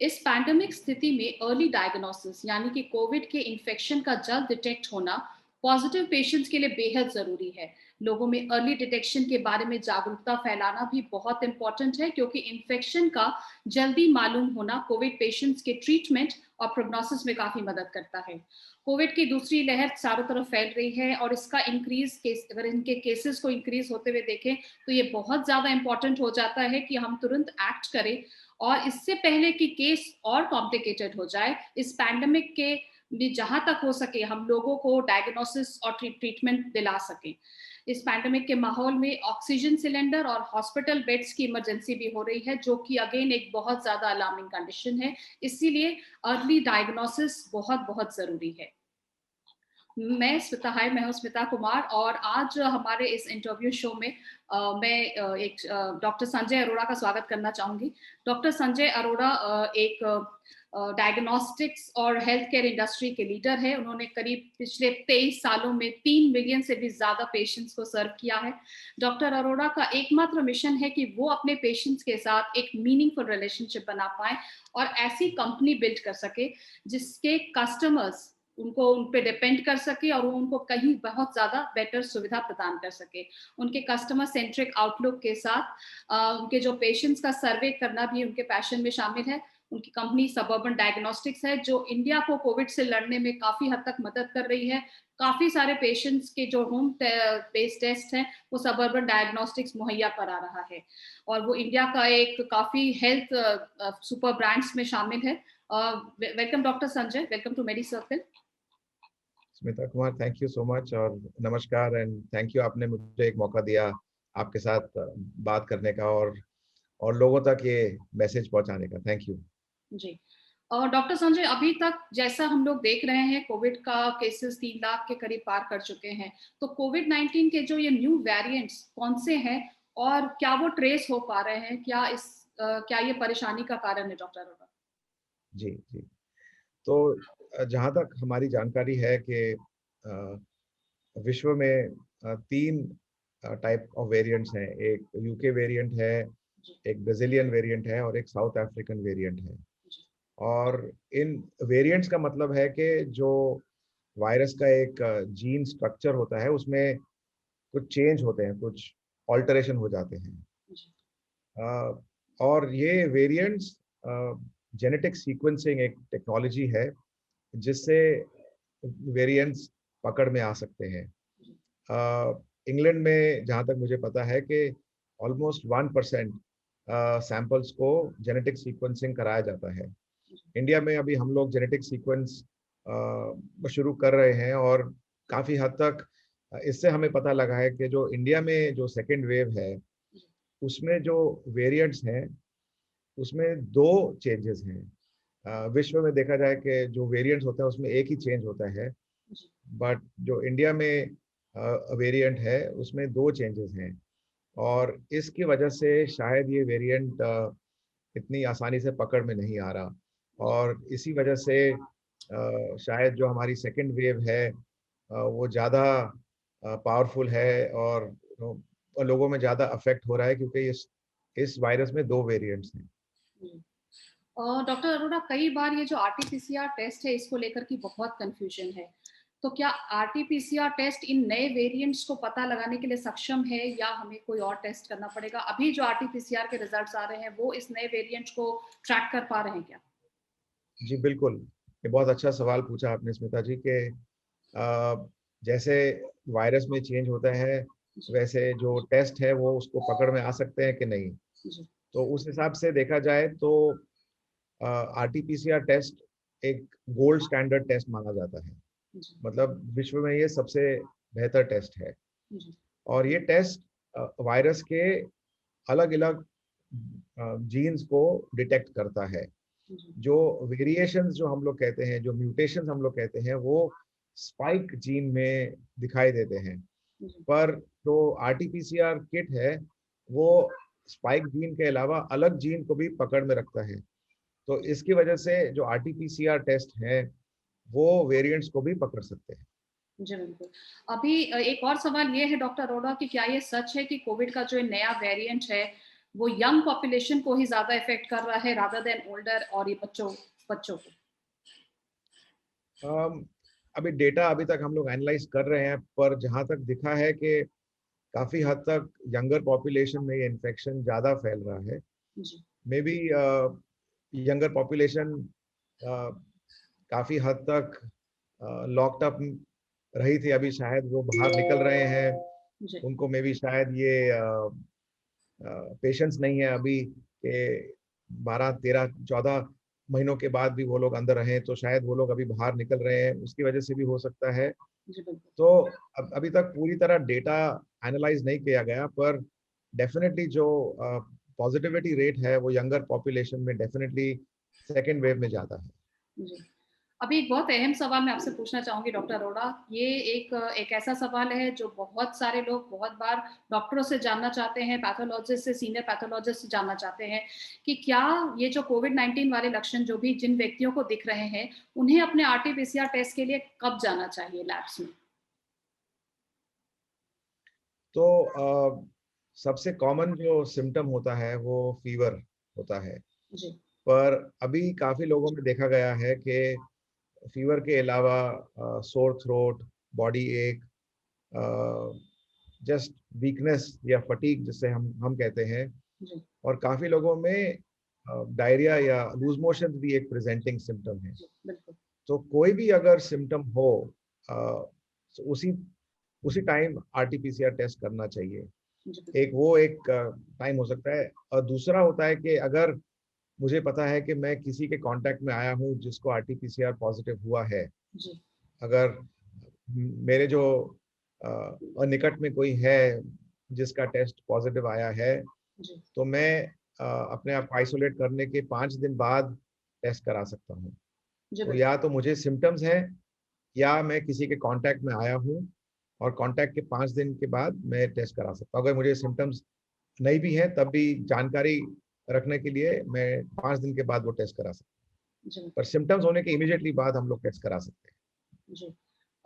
इस पैंडेमिक स्थिति में अर्ली डायग्नोसिस यानी कि कोविड के इन्फेक्शन का जल्द डिटेक्ट होना पॉजिटिव पेशेंट्स के लिए बेहद जरूरी है। लोगों में अर्ली डिटेक्शन के बारे में जागरूकता फैलाना भी बहुत इंपॉर्टेंट है, क्योंकि इन्फेक्शन का जल्दी मालूम होना कोविड पेशेंट्स के ट्रीटमेंट और प्रोग्नोसिस में काफी मदद करता है। कोविड की दूसरी लहर चारों तरफ फैल रही है और इसका इंक्रीज केस, अगर इनके केसेस को इंक्रीज होते हुए देखें तो ये बहुत ज्यादा इंपॉर्टेंट हो जाता है कि हम तुरंत एक्ट करें और इससे पहले कि केस और कॉम्प्लिकेटेड हो जाए, इस पैंडेमिक के भी जहां तक हो सके हम लोगों को डायग्नोसिस और ट्रीटमेंट दिला सकें। इस पैंडेमिक के माहौल में ऑक्सीजन सिलेंडर और हॉस्पिटल बेड्स की इमरजेंसी भी हो रही है, जो कि अगेन एक बहुत ज्यादा अलार्मिंग कंडीशन है। इसीलिए अर्ली डायग्नोसिस बहुत बहुत जरूरी है। मैं हूँ स्मिता कुमार और आज हमारे इस इंटरव्यू शो में मैं एक डॉक्टर संजय अरोड़ा का स्वागत करना चाहूंगी। डॉक्टर संजय अरोड़ा एक डायग्नोस्टिक्स और हेल्थ केयर इंडस्ट्री के लीडर है। उन्होंने करीब पिछले 23 सालों में 3 मिलियन से भी ज्यादा पेशेंट्स को सर्व किया है। डॉक्टर अरोड़ा का एकमात्र मिशन है कि वो अपने पेशेंट्स के साथ एक मीनिंगफुल रिलेशनशिप बना पाए और ऐसी कंपनी बिल्ड कर सके जिसके कस्टमर्स उनको उन पे डिपेंड कर सके और वो उनको कहीं बहुत ज्यादा बेटर सुविधा प्रदान कर सके। उनके कस्टमर सेंट्रिक आउटलुक के साथ उनके जो पेशेंट्स का सर्वे करना भी उनके पैशन में शामिल है। उनकी कंपनी सबअर्बन डायग्नोस्टिक्स है, जो इंडिया को कोविड से लड़ने में काफी हद तक मदद कर रही है। काफी सारे पेशेंट्स के जो होम बेस्ड टेस्ट हैं वो सबअर्बन डायग्नोस्टिक्स मुहैया करा रहा है और वो इंडिया का एक काफी हेल्थ सुपर ब्रांड्स में शामिल है। Welcome doctor Sanjay, welcome to Medi Circle. Smita Kumar, thank you so much और नमस्कार एंड थैंक यू, आपने मुझे एक मौका दिया आपके साथ बात करने का और लोगों तक ये मैसेज पहुंचाने का। थैंक यू जी। और डॉक्टर संजय, अभी तक जैसा हम लोग देख रहे हैं कोविड का केसेस 3 लाख के करीब पार कर चुके हैं, तो कोविड 19 के जो ये न्यू वेरिएंट्स कौन से हैं और क्या वो ट्रेस हो पा रहे हैं? क्या ये परेशानी का कारण है डॉक्टर अरोड़ा? जी जी। तो जहाँ तक हमारी जानकारी है कि विश्व में 3 टाइप ऑफ वेरिएंट्स हैं। एक यूके वेरिएंट है, जी। एक ब्राजीलियन वेरिएंट है और एक साउथ अफ्रीकन वेरिएंट है। जी। और इन वेरिएंट्स का मतलब है कि जो वायरस का एक जीन स्ट्रक्चर होता है उसमें कुछ चेंज होते हैं, कुछ ऑल्टरेशन हो जाते हैं। जी। और ये वेरिएंट्स जेनेटिक सीक्वेंसिंग एक टेक्नोलॉजी है जिससे वेरिएंट्स पकड़ में आ सकते हैं। जी। इंग्लैंड में जहाँ तक मुझे पता है कि ऑलमोस्ट 1% सैंपल्स को जेनेटिक सीक्वेंसिंग कराया जाता है। इंडिया में अभी हम लोग जेनेटिक सीक्वेंस शुरू कर रहे हैं और काफ़ी हद तक इससे हमें पता लगा है कि जो इंडिया में जो सेकेंड वेव है उसमें जो वेरिएंट्स हैं उसमें 2 चेंजेस हैं। विश्व में देखा जाए कि जो वेरिएंट्स होते हैं उसमें एक ही चेंज होता है, बट जो इंडिया में वेरिएंट है उसमें 2 चेंजेस हैं और इसकी वजह से शायद ये वेरिएंट इतनी आसानी से पकड़ में नहीं आ रहा और इसी वजह से शायद जो हमारी सेकेंड वेव है वो ज़्यादा पावरफुल है और लोगों में ज़्यादा अफेक्ट हो रहा है क्योंकि इस वायरस में 2 वेरिएंट्स हैं। डॉक्टर अरोड़ा, कई बार ये जो आरटीपीसीआर टेस्ट है इसको लेकर की बहुत कंफ्यूजन है, तो क्या आरटीपीसीआर टेस्ट इन नए वेरिएंट्स को पता लगाने के लिए सक्षम है या हमें कोई और टेस्ट करना पड़ेगा? अभी जो आरटीपीसीआर के रिजल्ट्स आ रहे हैं वो इस नए वेरिएंट्स को ट्रैक कर पा रहे हैं क्या? जी बिल्कुल, ये बहुत अच्छा सवाल पूछा आपने स्मिता जी के जैसे वायरस में चेंज होता है वैसे जो टेस्ट है वो उसको पकड़ में आ सकते हैं कि नहीं। जी। तो उस हिसाब से देखा जाए तो आरटीपीसीआर टेस्ट एक गोल्ड स्टैंडर्ड टेस्ट माना जाता है। जी। मतलब विश्व में ये सबसे बेहतर टेस्ट है जी। और ये टेस्ट वायरस के अलग अलग जीन्स को डिटेक्ट करता है। जी। जो वेरिएशंस जो हम लोग कहते हैं, जो म्यूटेशंस हम लोग कहते हैं, वो स्पाइक जीन में दिखाई देते हैं। जी। पर जो आरटीपीसीआर किट है वो स्पाइक जीन के अलावा अलग जीन को भी पकड़ में रखता है। तो इसकी वजह से जो आरटीपीसीआर टेस्ट है वो वेरिएंट्स को भी पकड़ सकते हैं। जी, बिल्कुल। अभी एक और सवाल ये है डॉक्टर अरोड़ा कि क्या ये सच है कि कोविड का जो नया वेरिएंट है वो यंग पॉपुलेशन को ही ज्यादा इफेक्ट कर रहा है रादर देन ओल्डर और ये बच्चों बच्चों को? अभी डेटा अभी तक हम लोग एनालाइज कर रहे हैं, पर जहाँ तक दिखा है कि काफी हद तक यंगर पॉपुलेशन में ये इन्फेक्शन ज्यादा फैल रहा है। जी। मे बी यंगर पॉपुलेशन काफी हद तक लॉक्ड अप रही थी, अभी शायद वो बाहर निकल रहे हैं। जी। उनको मे बी शायद ये पेशेंस नहीं है अभी के 12, 13, 14 महीनों के बाद भी वो लोग अंदर रहे, तो शायद वो लोग अभी बाहर निकल रहे हैं, उसकी वजह से भी हो सकता है। जी बिल्कुल। तो अभी तक पूरी तरह डेटा एनालाइज नहीं किया गया, पर डेफिनेटली जो पॉजिटिविटी रेट है वो यंगर पॉपुलेशन में डेफिनेटली सेकेंड वेव में ज़्यादा है। जी। अभी एक बहुत अहम सवाल मैं आपसे पूछना चाहूँगी डॉक्टर अरोड़ा। ये एक ऐसा सवाल है जो बहुत सारे लोग बहुत बार डॉक्टरों से जानना चाहते हैं, पैथोलॉजिस्ट से, सीनियर पैथोलॉजिस्ट से जानना चाहते हैं कि क्या ये जो कोविड-19 वाले लक्षण जो भी जिन व्यक्तियों को दिख रहे हैं, उन्हें अपने आरटी-पीसीआर टेस्ट के लिए कब जाना चाहिए लैब्स में? तो सबसे कॉमन जो सिम्टम होता है वो फीवर होता है, जी। पर अभी काफ़ी लोगों में देखा गया है कि फीवर के अलावा सोर थ्रोट, बॉडी एक, जस्ट वीकनेस या फटीग जिसे हम कहते हैं, जी। और काफी लोगों में डायरिया या लूज मोशन भी एक प्रेजेंटिंग सिम्टम है। जी, बिल्कुल। तो कोई भी अगर सिम्टम हो अ, तो उसी उसी टाइम आरटीपीसीआर टेस्ट करना चाहिए। जी, बिल्कुल। एक टाइम हो सकता है, और दूसरा होता है कि अगर मुझे पता है कि मैं किसी के कांटेक्ट में आया हूँ जिसको आरटीपीसीआर पॉजिटिव हुआ है, जी। अगर मेरे जो निकट में कोई है जिसका टेस्ट पॉजिटिव आया है, जी। तो मैं अपने आप को आइसोलेट करने के 5 दिन बाद टेस्ट करा सकता हूँ। जी, तो बिल्कुल। या तो मुझे सिम्टम्स हैं, या मैं किसी के कांटेक्ट में आया हूँ और कांटेक्ट के 5 दिन के बाद मैं टेस्ट करा सकता हूँ। अगर मुझे सिम्टम्स नहीं भी हैं तब भी जानकारी रखने के लिए मैं 5 दिन के बाद वो टेस्ट करा सकता जी, हूँ, पर सिम्टम्स होने के इमीडिएटली बाद हम लोग टेस्ट करा सकते हैं। जी।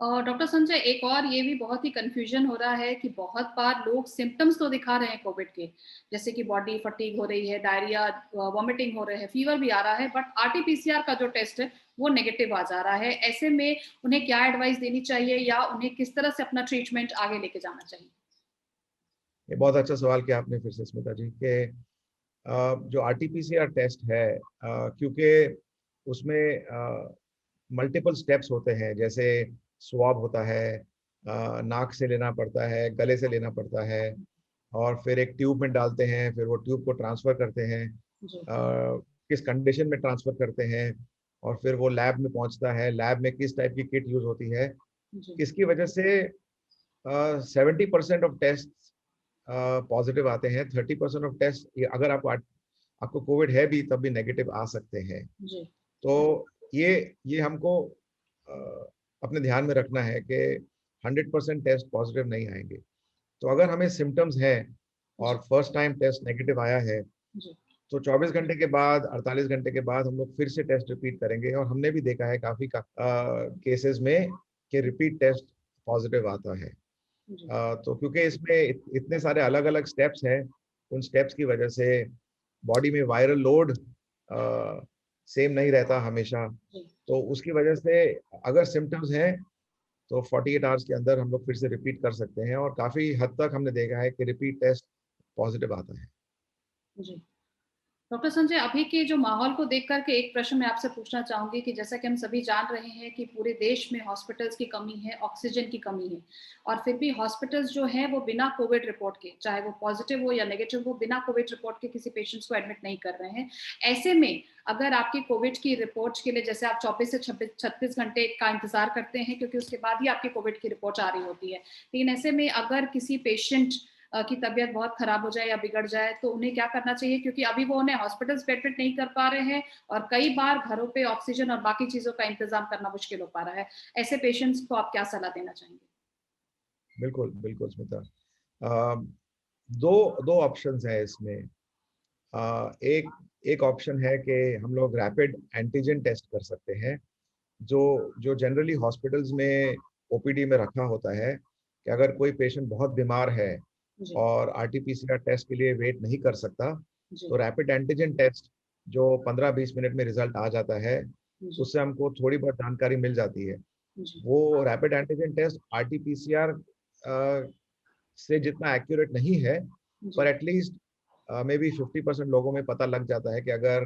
डॉक्टर संजय, एक और ये भी बहुत ही कन्फ्यूजन हो रहा है कि बहुत बार लोग सिम्पटम्स तो दिखा रहे हैं कोविड के, जैसे कि बॉडी फटीग हो रही है, डायरिया, वॉमिटिंग हो रहे हैं, फीवर भी आ रहा है, बट आरटी-पीसीआर का जो टेस्ट है, वो नेगेटिव आ जा रहा है। ऐसे में उन्हें क्या एडवाइस देनी चाहिए या उन्हें किस तरह से अपना ट्रीटमेंट आगे लेके जाना चाहिए? ये बहुत अच्छा सवाल किया आपने फिर से स्मिता जी के जो आरटीपीसीआर टेस्ट है, क्योंकि उसमें मल्टीपल स्टेप्स होते हैं, जैसे स्वाब होता है, नाक से लेना पड़ता है, गले से लेना पड़ता है, और फिर एक ट्यूब में डालते हैं, फिर वो ट्यूब को ट्रांसफर करते हैं, जी। किस कंडीशन में ट्रांसफर करते हैं, और फिर वो लैब में पहुंचता है, लैब में किस टाइप की किट यूज होती है। जी। इसकी वजह से 70% ऑफ टेस्ट पॉजिटिव आते हैं, 30% ऑफ टेस्ट अगर आपको कोविड है भी तब भी नेगेटिव आ सकते हैं। जी। तो ये ये हमको अपने ध्यान में रखना है कि 100% टेस्ट पॉजिटिव नहीं आएंगे। तो अगर हमें सिम्टम्स हैं और जी। फर्स्ट टाइम टेस्ट नेगेटिव आया है, जी। तो 24 घंटे के बाद, 48 घंटे के बाद हम लोग फिर से टेस्ट रिपीट करेंगे, और हमने भी देखा है काफी केसेस में कि रिपीट टेस्ट पॉजिटिव आता है। जी। तो क्योंकि इसमें इतने सारे अलग अलग स्टेप्स हैं, उन स्टेप्स की वजह से बॉडी में वायरल लोड सेम नहीं रहता हमेशा। जी। तो उसकी वजह से अगर सिम्टम्स हैं तो 48 आवर्स के अंदर हम लोग फिर से रिपीट कर सकते हैं, और काफ़ी हद तक हमने देखा है कि रिपीट टेस्ट पॉजिटिव आता है। जी। डॉक्टर संजय, अभी के जो माहौल को देख कर के एक प्रश्न मैं आपसे पूछना चाहूँगी कि जैसा कि हम सभी जान रहे हैं कि पूरे देश में हॉस्पिटल्स की कमी है, ऑक्सीजन की कमी है, और फिर भी हॉस्पिटल्स जो हैं वो बिना कोविड रिपोर्ट के, चाहे वो पॉजिटिव हो या नेगेटिव हो, बिना कोविड रिपोर्ट के किसी पेशेंट्स को एडमिट नहीं कर रहे हैं। ऐसे में अगर आपकी कोविड की रिपोर्ट्स के लिए जैसे आप 24 से 36 घंटे का इंतज़ार करते हैं क्योंकि उसके बाद ही आपकी कोविड की रिपोर्ट आ रही होती है। लेकिन ऐसे में अगर किसी पेशेंट की तबीयत बहुत खराब हो जाए या बिगड़ जाए तो उन्हें क्या करना चाहिए? क्योंकि अभी वो उन्हें हॉस्पिटल्स पे एडमिट नहीं कर पा रहे हैं और कई बार घरों पे ऑक्सीजन और बाकी चीज़ों का इंतज़ाम करना मुश्किल हो पा रहा है। ऐसे पेशेंट्स को आप क्या सलाह देना चाहेंगे? बिल्कुल, बिल्कुल स्मिता। अ, दो दो ऑप्शंस हैं इसमें। एक एक ऑप्शन है कि हम लोग रैपिड एंटीजन टेस्ट कर सकते हैं, जो जो जनरली हॉस्पिटल्स में ओपीडी में रखा होता है, कि अगर कोई पेशेंट बहुत बीमार है और आरटीपीसीआर टेस्ट के लिए वेट नहीं कर सकता, जी, तो रैपिड एंटीजन टेस्ट जो 15-20 मिनट में रिजल्ट आ जाता है, जी, उससे हमको थोड़ी बहुत जानकारी मिल जाती है। जी, वो रैपिड एंटीजन टेस्ट आरटीपीसीआर से जितना एक्यूरेट नहीं है, पर जी, एटलीस्ट मे बी 50% लोगों में पता लग जाता है कि अगर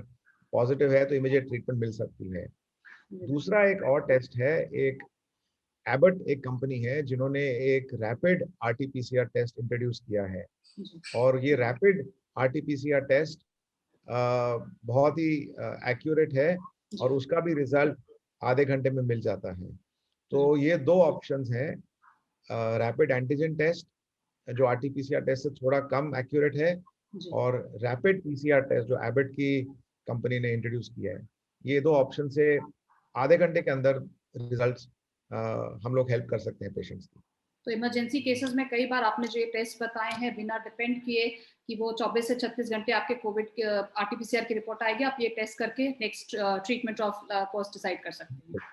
पॉजिटिव है तो इमीडिएट ट्रीटमेंट मिल सकती है। बिल्कुल, दूसरा एक और टेस्ट है, एक एबट एक कंपनी है जिन्होंने एक रैपिड आरटीपीसीआर टेस्ट इंट्रोड्यूस किया है, जी, और ये रैपिड आरटीपीसीआर टेस्ट बहुत ही एक्यूरेट है, जी, और उसका भी रिजल्ट आधे घंटे में मिल जाता है। तो जी, ये दो ऑप्शंस हैं, रैपिड एंटीजन टेस्ट जो आरटीपीसीआर टेस्ट से थोड़ा कम एक्यूरेट है, जी। और रैपिड पीसीआर टेस्ट जो एबट की कंपनी ने इंट्रोड्यूस किया है। ये दो ऑप्शन से आधे घंटे के अंदर रिजल्ट्स हम लोग हेल्प कर सकते हैं पेशेंट्स की। तो इमरजेंसी केसेस में कई बार आपने जो ये टेस्ट बताए हैं बिना डिपेंड किए कि वो 24 से 36 घंटे आपके कोविड के आरटीपीसीआर की रिपोर्ट आएगी, आप ये टेस्ट करके next treatment of course decide कर सकते हैं।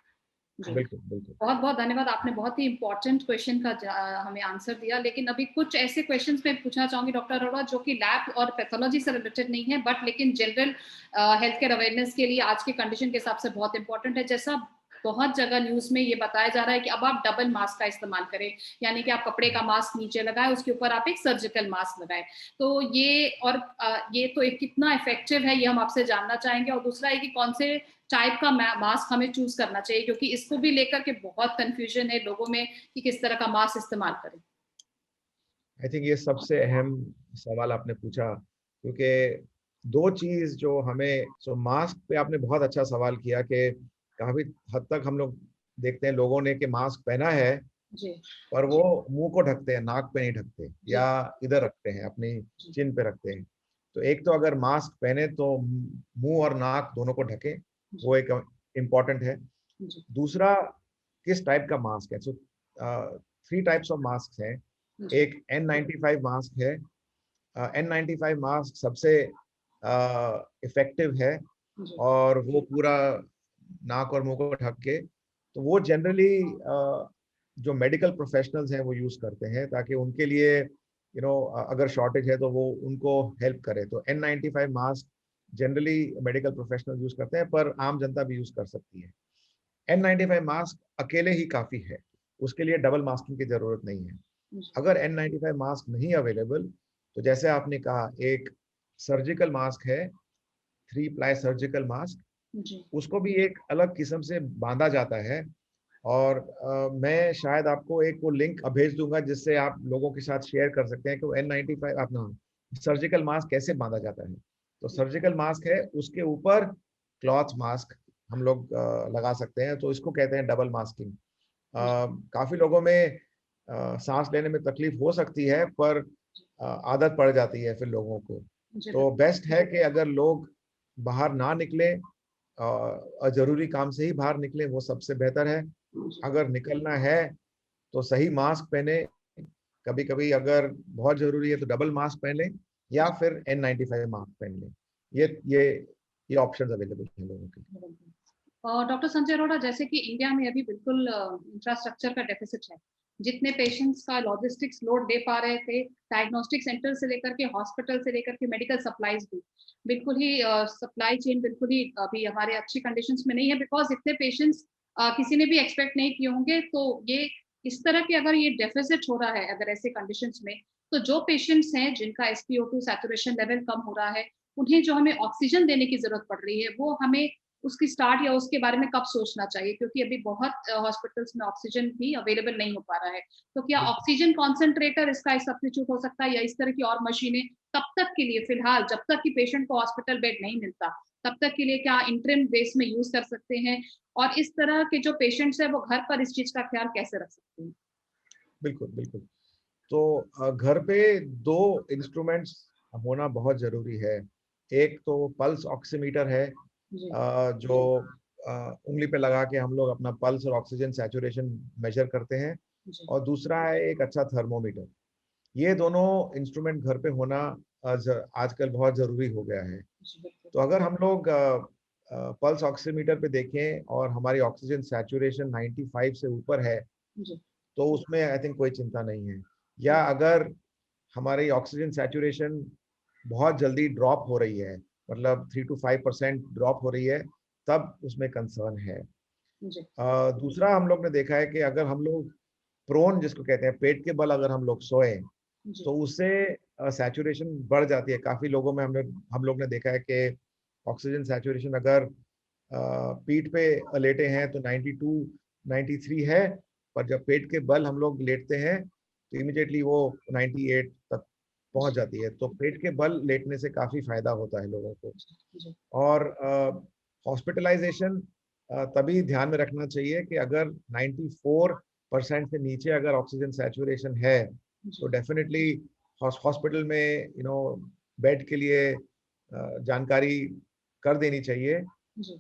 जी, बिल्कुल बिल्कुल। बहुत-बहुत धन्यवाद। आपने बहुत ही इम्पोर्टेंट क्वेश्चन का हमें आंसर दिया। लेकिन अभी कुछ ऐसे क्वेश्चंस मैं पूछना चाहूँगी डॉक्टर अरोड़ा जो कि लैब और पैथोलॉजी से रिलेटेड नहीं है बट लेकिन जनरल हेल्थ केयर अवेयरनेस के लिए आज के कंडीशन के हिसाब से बहुत इम्पोर्टेंट है। जैसा बहुत जगह न्यूज़ में ये बताया जा रहा है कि अब आप डबल मास्क का इस्तेमाल करें, यानी कि आप कपड़े का मास्क नीचे लगाएँ, उसके ऊपर आप एक सर्जिकल मास्क लगाएँ। तो ये और ये तो एक कितना इफेक्टिव है ये हम आपसे जानना चाहेंगे और दूसरा है कि कौन से टाइप का मास्क हमें चूज करना चाहिए क्योंकि इसको भी लेकर के बहुत कंफ्यूजन है लोगों में कि किस तरह का मास्क इस्तेमाल करें। आई थिंक ये सबसे अहम सवाल आपने पूछा, क्योंकि दो चीज जो हमें, सो मास्क पे आपने बहुत अच्छा सवाल किया कि काफी हद तक हम लोग देखते हैं लोगों ने कि मास्क पहना है, जी, पर वो मुंह को ढकते हैं, नाक पे नहीं ढकते, या जी, इधर रखते हैं, अपनी जी, चिन पे रखते हैं। तो एक तो अगर मास्क पहने तो मुंह और नाक दोनों को ढके, जी, वो एक इम्पॉर्टेंट है। जी, दूसरा, किस टाइप का मास्क है? सो 3 टाइप्स ऑफ मास्क हैं। जी, एक N95 मास्क है। N95 मास्क सबसे इफेक्टिव है, जी, और वो पूरा नाक और मुंह को ढक के, तो वो जनरली जो मेडिकल प्रोफेशनल्स हैं वो यूज करते हैं, ताकि उनके लिए अगर शॉर्टेज है तो वो उनको हेल्प करे। तो N95 mask generally medical professional use करते हैं, पर आम जनता भी यूज कर सकती है। N95 मास्क अकेले ही काफी है, उसके लिए डबल मास्किंग की जरूरत नहीं है। जी, अगर N95 मास्क नहीं अवेलेबल, तो जैसे आपने कहा, एक सर्जिकल मास्क है, 3 प्लाई सर्जिकल मास्क, जी, उसको भी एक अलग किस्म से बांधा जाता है। और मैं शायद आपको एक वो लिंक भेज दूंगा, जिससे आप लोगों के साथ शेयर कर सकते हैं कि वो N95 अपना सर्जिकल मास्क कैसे बांधा जाता है। तो सर्जिकल मास्क है, उसके ऊपर क्लॉथ मास्क हम लोग लगा सकते हैं, तो इसको कहते हैं डबल मास्किंग। काफी लोगों में सांस लेने में तकलीफ हो सकती है, पर आदत पड़ जाती है फिर लोगों को। जी, तो बेस्ट है कि अगर लोग बाहर ना निकले, जरूरी काम से ही बाहर निकले, वो सबसे बेहतर है। जी, अगर निकलना है तो सही मास्क पहने, कभी कभी अगर बहुत जरूरी है तो डबल मास्क पहन लें, या फिर N95 मास्क पहन लें। ये ये ये ऑप्शंस अवेलेबल हैं लोगों के लिए। डॉक्टर संजय अरोड़ा जैसे कि इंडिया में अभी बिल्कुल इंफ्रास्ट्रक्चर का डेफिसिट है। जितने पेशेंट्स का लॉजिस्टिक्स लोड दे पा रहे थे, डायग्नोस्टिक सेंटर से लेकर के हॉस्पिटल से लेकर के मेडिकल सप्लाईज भी, बिल्कुल ही सप्लाई चेन बिल्कुल ही अभी हमारे अच्छी कंडीशंस में नहीं है बिकॉज़ इतने पेशेंट्स किसी ने भी एक्सपेक्ट नहीं किए होंगे। तो ये इस तरह के अगर ये डेफिसिट हो रहा है अगर ऐसे कंडीशंस में, तो जो पेशेंट्स हैं जिनका एसपीओ2 सैचुरेशन लेवल कम हो रहा है, उन्हें जो हमें ऑक्सीजन देने की ज़रूरत पड़ रही है, वो हमें उसकी स्टार्ट या उसके बारे में कब सोचना चाहिए? क्योंकि अभी बहुत हॉस्पिटल्स में ऑक्सीजन भी अवेलेबल नहीं हो पा रहा है। तो क्या बिल्कुल ऑक्सीजन कंसंट्रेटर इसका एक सब्स्टिट्यूट हो सकता है या इस तरह की और मशीनें तब तक के लिए फिलहाल जब तक कि पेशेंट को हॉस्पिटल बेड नहीं मिलता, तब तक के लिए क्या इंटरिम बेस में यूज़ कर सकते हैं? और इस तरह के जो पेशेंट्स हैं वो घर पर इस चीज़ का ख्याल कैसे रख सकते हैं? बिल्कुल बिल्कुल। तो घर पे दो इंस्ट्रूमेंट्स होना बहुत जरूरी है। एक तो पल्स ऑक्सीमीटर है, जी, जो उंगली पे लगा के हम लोग अपना पल्स और ऑक्सीजन सैचुरेशन मेजर करते हैं। जी, और दूसरा है एक अच्छा थर्मोमीटर। ये दोनों इंस्ट्रूमेंट घर पे होना आजकल बहुत जरूरी हो गया है। जी, बिल्कुल। तो अगर हम लोग पल्स ऑक्सीमीटर पे देखें और हमारी ऑक्सीजन सैचुरेशन 95 से ऊपर है, जी, तो उसमें आई थिंक कोई चिंता नहीं है। जी, या अगर हमारी ऑक्सीजन सैचुरेशन बहुत जल्दी ड्रॉप हो रही है, मतलब 3 to 5% ड्रॉप हो रही है, तब उसमें कंसर्न है। जी दूसरा हम लोग ने देखा है कि अगर हम लोग प्रोन जिसको कहते हैं, पेट के बल अगर हम लोग सोए जी तो उससे सैचुरेशन बढ़ जाती है। काफी लोगों में हम लोग ने देखा है कि ऑक्सीजन सैचुरेशन अगर पीठ पे लेटे हैं तो 92 93 है, पर जब पेट के बल हम लोग लेटते हैं तो इमिडिएटली वो 98 तक पहुंच जी जाती है। तो पेट के बल लेटने से काफी फायदा होता है लोगों को। जी और हॉस्पिटलाइजेशन तभी ध्यान में रखना चाहिए कि अगर 94% से नीचे अगर ऑक्सीजन सैचुरेशन है तो जी डेफिनेटली हॉस्पिटल में बेड के लिए जानकारी कर देनी चाहिए। जी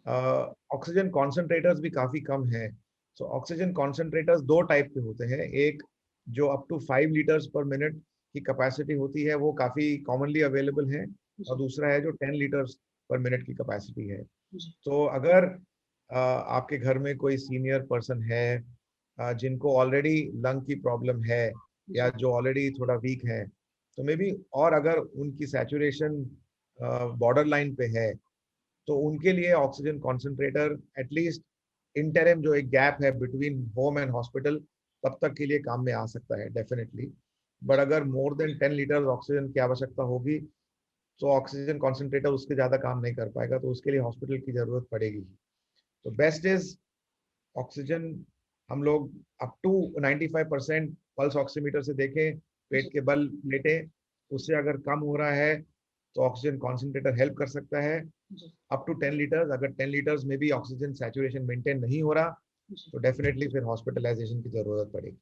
ऑक्सीजन कॉन्सेंट्रेटर्स भी काफी कम है। सो ऑक्सीजन कॉन्सेंट्रेटर्स दो टाइप के होते हैं, एक जो up to 5 litres per minute की कैपेसिटी होती है वो काफी कॉमनली अवेलेबल है, और जी दूसरा है जो 10 लीटर्स पर मिनट की कैपेसिटी है। जी तो अगर आपके घर में कोई सीनियर पर्सन है जिनको ऑलरेडी लंग की प्रॉब्लम है या जी जो ऑलरेडी थोड़ा वीक है, तो मे बी, और अगर उनकी सैचुरेशन बॉर्डर लाइन पे है, तो उनके लिए ऑक्सीजन कॉन्सेंट्रेटर एटलीस्ट इंटरिम जो एक गैप है बिटवीन होम एंड हॉस्पिटल, तब तक के लिए काम में आ सकता है डेफिनेटली। बट अगर मोर देन 10 लीटर ऑक्सीजन की आवश्यकता होगी तो ऑक्सीजन कॉन्सेंट्रेटर उसके ज्यादा काम नहीं कर पाएगा, तो उसके लिए हॉस्पिटल की जरूरत पड़ेगी। तो बेस्ट इज ऑक्सीजन हम लोग अप टू 95% पल्स ऑक्सीमीटर से देखें, पेट जी के बल लेटे, उससे अगर कम हो रहा है तो ऑक्सीजन कॉन्सेंट्रेटर हेल्प कर सकता है। जी अप टू 10 लीटर्स, अगर 10 लीटर्स में भी ऑक्सीजन सैचुरेशन मेंटेन नहीं हो रहा जी तो डेफिनेटली फिर हॉस्पिटलाइजेशन की जरूरत पड़ेगी।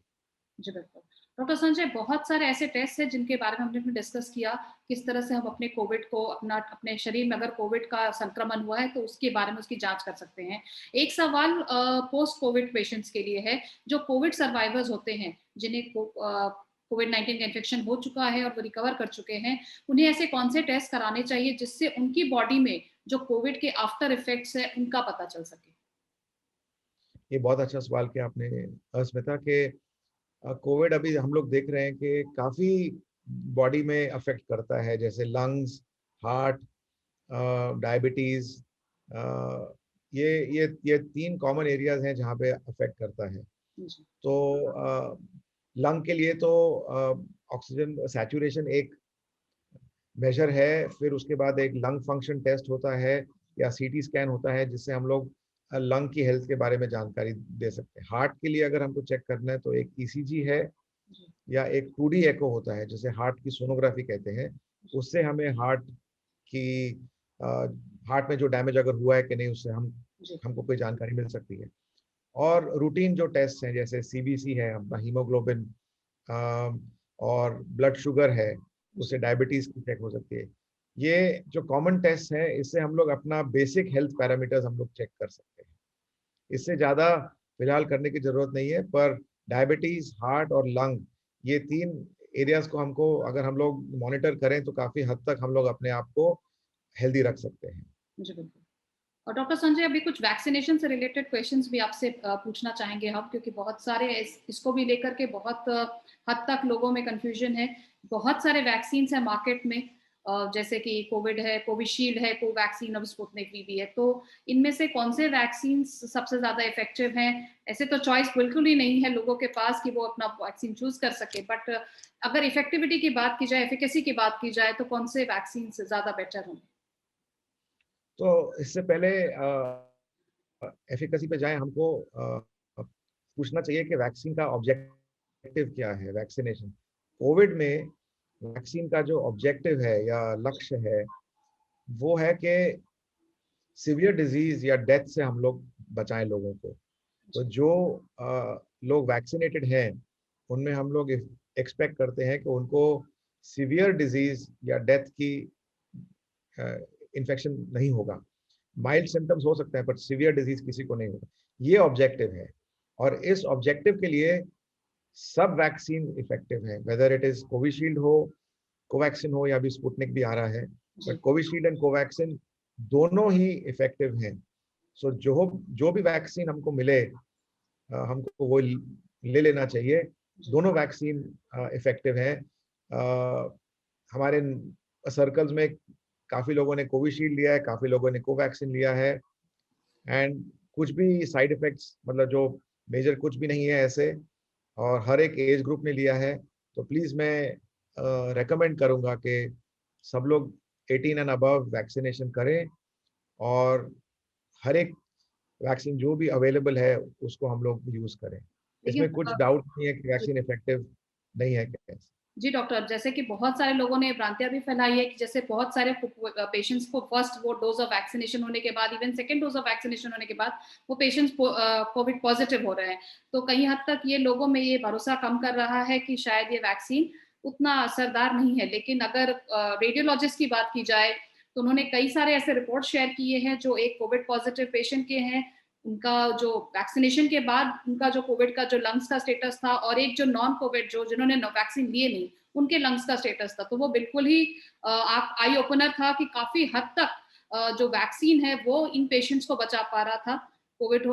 जी, बिल्कुल। डॉक्टर संजय, बहुत सारे ऐसे टेस्ट हैं जिनके बारे में हमने डिस्कस किया, किस तरह से हम अपने कोविड को अपने शरीर में अगर कोविड का संक्रमण हुआ है, तो उसके बारे में उसकी जाँच कर सकते हैं। एक सवाल पोस्ट कोविड पेशेंट्स के लिए है, जो कोविड सर्वाइवर्स होते हैं, जिन्हें कोविड-19 का इन्फेक्शन हो चुका है और वो रिकवर कर चुके हैं, उन्हें ऐसे कौन से टेस्ट कराने चाहिए जिससे उनकी बॉडी में जो कोविड के आफ्टर इफेक्ट्स हैं, उनका पता चल सके? ये बहुत अच्छा सवाल किया आपने स्मिता, के कोविड अभी हम लोग देख रहे हैं कि काफी बॉडी में अफेक्ट करता है, जैसे लंग्स, हार्ट, डायबिटीज। ये तीन कॉमन एरियाज हैं जहाँ पे अफेक्ट करता है। जी, तो लंग के लिए तो ऑक्सीजन सैचुरेशन एक मेजर है, फिर उसके बाद एक लंग फंक्शन टेस्ट होता है या सीटी स्कैन होता है, जिससे हम लोग लंग की हेल्थ के बारे में जानकारी दे सकते हैं। हार्ट के लिए अगर हमको चेक करना है तो एक ईसीजी है जी, या एक 2D एको होता है, जिसे हार्ट की सोनोग्राफी कहते हैं। उससे हमें की हार्ट में जो डैमेज अगर हुआ है कि नहीं, उससे जी, हमको कोई जानकारी मिल सकती है। और रूटीन जो टेस्ट हैं जैसे सीबीसी है अपना, हीमोग्लोबिन, और ब्लड शुगर है, उससे जी, डायबिटीज की चेक हो सकती है। ये जो कॉमन टेस्ट है, इससे हम लोग अपना बेसिक हेल्थ पैरामीटर्स हम लोग चेक कर सकते हैं। इससे ज़्यादा फिलहाल करने की ज़रूरत नहीं है, पर डायबिटीज़, हार्ट और लंग, ये तीन एरियाज़ को हमको अगर हम लोग मॉनिटर करें तो काफ़ी हद तक हम लोग अपने आप को हेल्दी रख सकते हैं। जी, बिल्कुल। और डॉक्टर संजय, अभी कुछ वैक्सीनेशन से रिलेटेड क्वेश्चंस भी आपसे पूछना चाहेंगे हम, क्योंकि बहुत सारे इसको भी लेकर के बहुत हद तक लोगों में कंफ्यूजन है। बहुत सारे वैक्सीन्स हैं मार्केट में, जैसे कि कोविड है, कोविशील्ड है, कोवैक्सीन, अब स्पुतनिक वी भी है। तो इनमें से कौन से वैक्सीन्स सबसे ज़्यादा इफ़ेक्टिव हैं? ऐसे तो चॉइस बिल्कुल ही नहीं है लोगों के पास कि वो अपना वैक्सीन चूज़ कर सकें, बट अगर इफ़ेक्टिविटी की बात की जाए, एफिकेसी की बात की जाए, तो कौन से वैक्सीन्स ज़्यादा बेटर होंगे? तो इससे पहले एफिकेसी पे जाए, हमको पूछना चाहिए कि वैक्सीन का ऑब्जेक्टिव क्या है। वैक्सीनेशन कोविड में वैक्सीन का जो ऑब्जेक्टिव है या लक्ष्य है, वो है कि सीवियर डिजीज या डेथ से हम लोग बचाएं लोगों को। तो जी, जो लोग वैक्सीनेटेड हैं, उनमें हम लोग एक्सपेक्ट करते हैं कि उनको सीवियर डिजीज या डेथ की इन्फेक्शन नहीं होगा। माइल्ड सिम्टम्स हो सकते हैं पर सीवियर डिजीज किसी को नहीं होगा। ये ऑब्जेक्टिव है, और इस ऑब्जेक्टिव के लिए सब वैक्सीन इफेक्टिव है, वेदर इट इज कोविशील्ड हो, कोवैक्सीन हो, या अभी स्पुतनिक भी आ रहा है। बट जी, कोविशील्ड एंड कोवैक्सीन दोनों ही इफेक्टिव हैं। सो जो भी वैक्सीन हमको मिले, हमको वो ले लेना चाहिए। जी, दोनों वैक्सीन इफेक्टिव है। हमारे सर्कल्स में काफी लोगों ने कोविशील्ड लिया है, काफी लोगों ने कोवैक्सीन लिया है, एंड कुछ भी साइड इफेक्ट्स, मतलब जो मेजर कुछ भी नहीं है ऐसे, और हर एक एज ग्रुप ने लिया है। तो प्लीज मैं रेकमेंड करूंगा कि सब लोग 18 एंड अबव वैक्सीनेशन करें, और हर एक वैक्सीन जो भी अवेलेबल है उसको हम लोग यूज करें। लेकिन इसमें कुछ डाउट नहीं है कि जी वैक्सीन इफेक्टिव नहीं है कैसे। जी डॉक्टर, जैसे कि बहुत सारे लोगों ने भ्रांतियां भी फैलाई है कि जैसे बहुत सारे पेशेंट्स को फर्स्ट वो डोज ऑफ वैक्सीनेशन होने के बाद, even second dose of vaccination होने के बाद वो पेशेंट्स कोविड पॉजिटिव हो रहे हैं। तो कहीं हद तक ये लोगों में ये भरोसा कम कर रहा है कि शायद ये वैक्सीन उतना असरदार नहीं है। लेकिन अगर रेडियोलॉजिस्ट की बात की जाए तो उन्होंने कई सारे ऐसे रिपोर्ट शेयर किए हैं जो एक कोविड पॉजिटिव पेशेंट के हैं, उनका जो वैक्सीनेशन के बाद उनका जो कोविड का जो लंग्स का स्टेटस था, और एक जो नॉन कोविड जो जिन्होंने वैक्सीन लिए नहीं उनके लंग्स का स्टेटस था। तो वो बिल्कुल ही आई ओपनर था कि काफी हद तक जो वैक्सीन है वो इन पेशेंट्स को बचा पा रहा था कोविड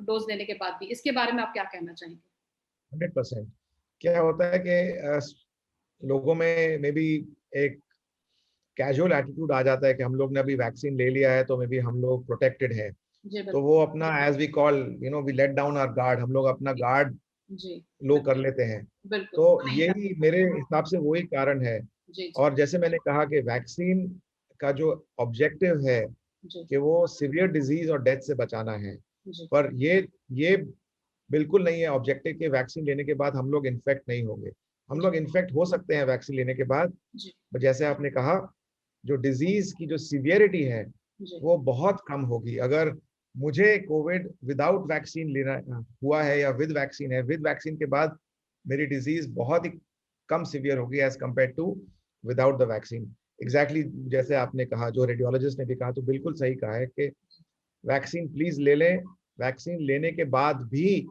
डोज लेने के बाद भी। इसके बारे में आप क्या कहना चाहेंगे? 100%। क्या होता है कि लोगों में मे बी एक कैजुअल एटीट्यूड आ जाता है कि हम लोग ने अभी वैक्सीन ले लिया है तो मे बी हम लोग प्रोटेक्टेड हैं। जी तो बिल्कुल। वो अपना as we call we let down our guard, हम लोग अपना गार्ड जी लो कर लेते हैं। बिल्कुल। तो नहीं यही करना मेरे चाहिए। हिसाब से वही कारण है। जी जी और जैसे मैंने कहा कि वैक्सीन का जो ऑब्जेक्टिव है जी कि वो सीवियर डिजीज और डेथ से बचाना है, जी पर ये बिल्कुल नहीं है ऑब्जेक्टिव कि वैक्सीन लेने के बाद हम लोग इन्फेक्ट नहीं होंगे। हम जी लोग इन्फेक्ट हो सकते हैं वैक्सीन लेने के बाद, जी जैसे आपने कहा, जो डिजीज की जो सीवियरिटी है जी वो बहुत कम होगी। अगर मुझे कोविड विदाउट वैक्सीन लेना हुआ है या विद वैक्सीन है, विद वैक्सीन के बाद मेरी डिजीज बहुत ही कम सीवियर होगी as compare to without the vaccine. Exactly जैसे आपने कहा, जो रेडियोलॉजिस्ट ने भी कहा, तो बिल्कुल सही कहा है कि वैक्सीन प्लीज ले लें। वैक्सीन लेने के बाद भी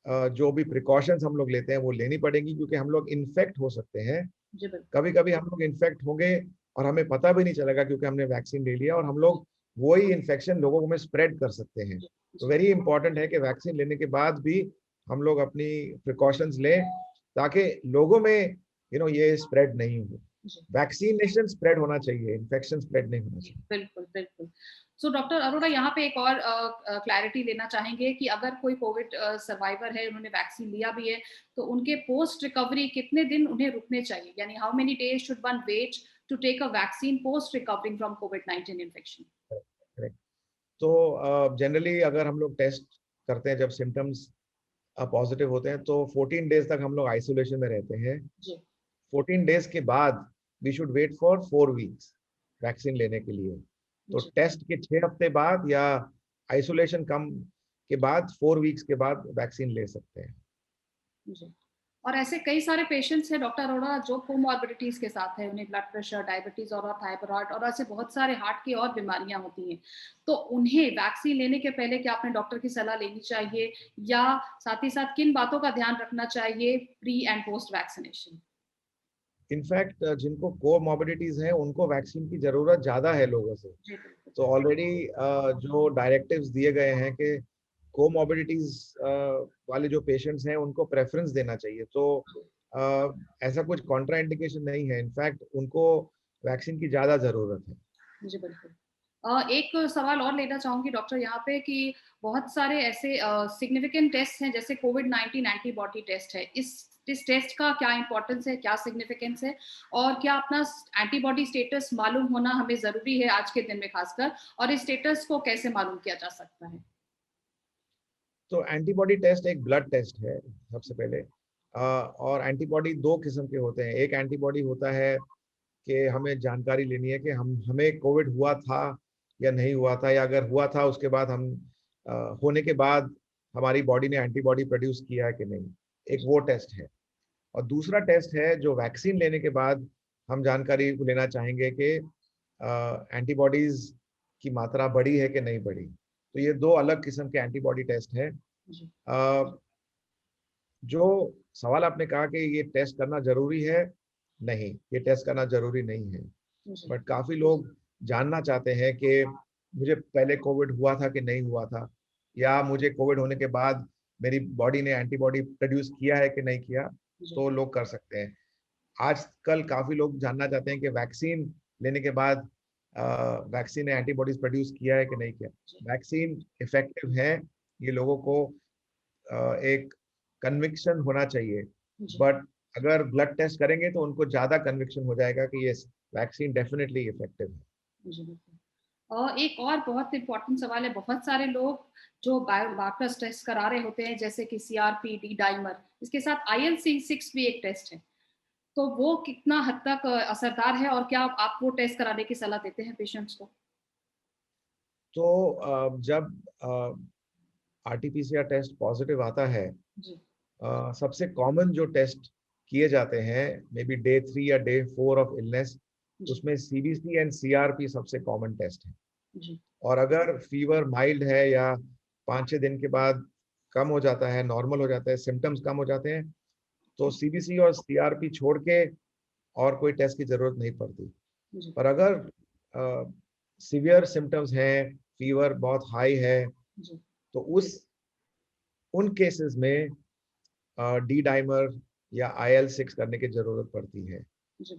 जो भी प्रिकॉशंस हम लोग लेते हैं वो लेनी पड़ेगी, क्योंकि हम लोग इन्फेक्ट हो सकते हैं। जी बिल्कुल। कभी कभी हम लोग इन्फेक्ट होंगे और हमें पता भी नहीं चलेगा, क्योंकि हमने वैक्सीन ले लिया और हम लोग वही इन्फेक्शन लोगों में स्प्रेड कर सकते हैं। जी तो जी वेरी इंपॉर्टेंट है कि वैक्सीन लेने के बाद भी हम लोग अपनी प्रिकॉशंस लें, ताकि लोगों में ये स्प्रेड नहीं हो। जी वैक्सीनेशन स्प्रेड होना चाहिए, इन्फेक्शन स्प्रेड नहीं होना जी, चाहिए। बिल्कुल, बिल्कुल। सो डॉक्टर अरोड़ा, यहाँ पे एक और क्लैरिटी लेना चाहेंगे कि अगर कोई कोविड सर्वाइवर है, उन्होंने वैक्सीन लिया भी है, तो उनके पोस्ट रिकवरी कितने दिन उन्हें रुकने चाहिए? यानी how many days should one wait to take a vaccine post recovering from कोविड-19 इन्फेक्शन? Correct. तो जनरली अगर हम लोग टेस्ट करते हैं, जब सिम्टम्स पॉजिटिव होते हैं, तो 14 डेज तक हम लोग आइसोलेशन में रहते हैं। जी, 14 डेज के बाद we should wait for 4 weeks vaccine लेने के लिए। तो जी, टेस्ट के 6 हफ्ते बाद या आइसोलेशन कम के बाद 4 वीक्स के बाद वैक्सीन ले सकते हैं। जी। और ऐसे कई सारे पेशेंट्स हैं डॉक्टर अरोड़ा जो कोमॉर्बिडिटीज़ के साथ हैं, उन्हें ब्लड प्रेशर, डायबिटीज़ और थाइरॉइड और ऐसे बहुत सारे हार्ट की और बीमारियाँ होती हैं। तो उन्हें वैक्सीन लेने के पहले क्या अपने डॉक्टर की सलाह लेनी चाहिए, या साथ ही साथ किन बातों का ध्यान रखना चाहिए pre and post vaccination? In fact जिनको कोमॉर्बिडिटीज हैं उनको वैक्सीन की जरूरत ज्यादा है लोगों से। जी, बिल्कुल। तो ऑलरेडी जो डायरेक्टिव्स दिए गए हैं कि कोमॉर्बिडिटीज वाले जो पेशेंट्स हैं उनको प्रेफरेंस देना चाहिए। तो ऐसा कुछ कॉन्ट्रा इंडिकेशन नहीं है, इनफैक्ट उनको वैक्सीन की ज्यादा जरूरत है। जी, बिल्कुल। एक सवाल और लेना चाहूँगी डॉक्टर यहाँ पे कि बहुत सारे ऐसे सिग्निफिकेंट टेस्ट हैं जैसे कोविड-19 एंटीबॉडी टेस्ट है। इस टेस्ट का क्या इम्पोर्टेंस है, क्या सिग्निफिकेंस है? और क्या अपना एंटीबॉडी स्टेटस मालूम होना हमें ज़रूरी है आज के दिन में खासकर? और इस स्टेटस को कैसे मालूम किया जा सकता है? तो एंटीबॉडी टेस्ट एक ब्लड टेस्ट है सबसे पहले। और एंटीबॉडी दो किस्म के होते हैं। एक एंटीबॉडी होता है कि हमें जानकारी लेनी है कि हमें कोविड हुआ था या नहीं हुआ था, या अगर हुआ था उसके बाद होने के बाद हमारी बॉडी ने एंटीबॉडी प्रोड्यूस किया है कि नहीं। एक वो टेस्ट है। और दूसरा टेस्ट है जो वैक्सीन लेने के बाद हम जानकारी लेना चाहेंगे कि एंटीबॉडीज की मात्रा बढ़ी है कि नहीं बढ़ी। तो ये दो अलग किस्म के एंटीबॉडी टेस्ट हैं। जी, अ, जो सवाल आपने कहा कि ये टेस्ट करना जरूरी है, नहीं, ये टेस्ट करना जरूरी नहीं है। जी, बट काफी लोग जानना चाहते हैं कि मुझे पहले कोविड हुआ था कि नहीं हुआ था, या मुझे कोविड होने के बाद मेरी बॉडी ने एंटीबॉडी प्रोड्यूस किया है कि नहीं किया। जी, तो लोग कर सकते हैं। आजकल काफी लोग जानना चाहते हैं कि वैक्सीन लेने के बाद वैक्सीन ने एंटीबॉडीज प्रोड्यूस किया है कि नहीं किया। वैक्सीन इफेक्टिव है, ये लोगों को एक कन्विक्शन होना चाहिए, बट अगर ब्लड टेस्ट करेंगे तो उनको ज्यादा कन्विक्शन हो जाएगा कि ये वैक्सीन डेफिनेटली इफेक्टिव है। जी बिल्कुल। एक और बहुत इम्पोर्टेंट सवाल है, बहुत सारे लोग जो मार्कर्स टेस्ट करा रहे होते हैं जैसे कि सीआरपी, डी डाइमर, इसके साथ IL-6 भी एक टेस्ट है, तो वो कितना हद तक असरदार है और क्या आप वो टेस्ट कराने की सलाह देते हैं पेशेंट्स को? तो जब आरटीपीसीआर टेस्ट पॉजिटिव आता है, जी, सबसे कॉमन जो टेस्ट किए जाते हैं मे बी डे 3 या डे 4 ऑफ इलनेस, जी, उसमें सीबीसी एंड सीआरपी सबसे कॉमन टेस्ट है। जी, और अगर फीवर माइल्ड है या 5-6 दिन के बाद कम हो जाता है, नॉर्मल हो जाता है, सिम्टम्स कम हो जाते हैं, तो जी, सीबीसी और सीआरपी छोड़ के और कोई टेस्ट की जरूरत नहीं पड़ती। जी, पर अगर सीवियर सिम्टम्स हैं, फीवर बहुत हाई है, जी, तो उन केसेस में डी डाइमर या IL-6 करने की जरूरत पड़ती है। जी,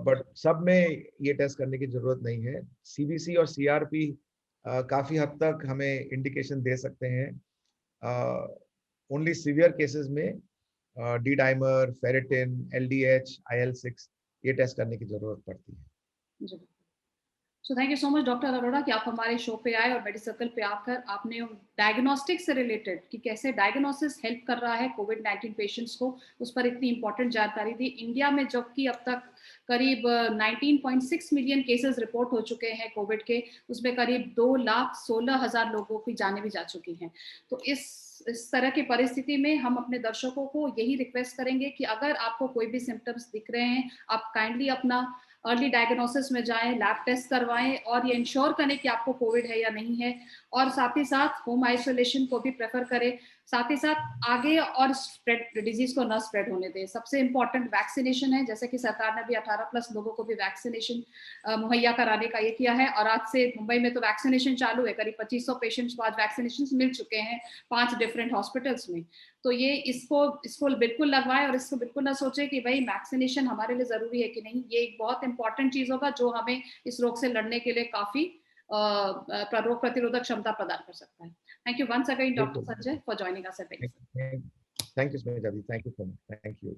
बट सब में ये टेस्ट करने की जरूरत नहीं है। सीबीसी और सीआरपी काफी हद तक हमें इंडिकेशन दे सकते हैं। ओनली सीवियर केसेस में D dimer, ferritin, LDH, IL-6 ये टेस्ट करने की जरूरत पड़ती है। जी। So thank you so much doctor Arora कि आप हमारे शो पे आए और मेडिसर्कल पे आकर आपने डायग्नोस्टिक से रिलेटेड कि कैसे डायग्नोसिस हेल्प कर रहा है कोविड-19 पेशेंट्स को, उस पर इतनी इंपॉर्टेंट जानकारी दी। इंडिया में जबकि अब तक करीब 19.6 मिलियन केसेस रिपोर्ट हो चुके हैं कोविड के, उसमें करीब 2,16,000 लोगों की जानें भी जा चुकी हैं। तो इस तरह की परिस्थिति में हम अपने दर्शकों को यही रिक्वेस्ट करेंगे कि अगर आपको कोई भी सिम्पटम्स दिख रहे हैं, आप काइंडली अपना अर्ली डायग्नोसिस में जाएँ, लैब टेस्ट करवाएँ और ये इंश्योर करें कि आपको कोविड है या नहीं है, और साथ ही साथ होम आइसोलेशन को भी प्रेफ़र करें। साथ ही साथ आगे और स्प्रेड डिज़ीज़ को ना स्प्रेड होने दें। सबसे इम्पोर्टेंट वैक्सीनेशन है, जैसे कि सरकार ने भी 18 प्लस लोगों को भी वैक्सीनेशन मुहैया कराने का ये किया है, और आज से मुंबई में तो वैक्सीनेशन चालू है। करीब 2500 पेशेंट्स को आज वैक्सीनेशंस मिल चुके हैं 5 डिफरेंट हॉस्पिटल्स में। तो ये इसको बिल्कुल लगवाएँ और इसको बिल्कुल ना सोचें कि भई वैक्सीनेशन हमारे लिए ज़रूरी है कि नहीं। ये एक बहुत इम्पोर्टेंट चीज़ होगा जो हमें इस रोग से लड़ने के लिए काफ़ी रोग प्रतिरोधक क्षमता प्रदान कर सकता है। Thank you once again doctor बिल्कुल। Sanjay for joining us at thank you Smita ji, thank you so much, thank you.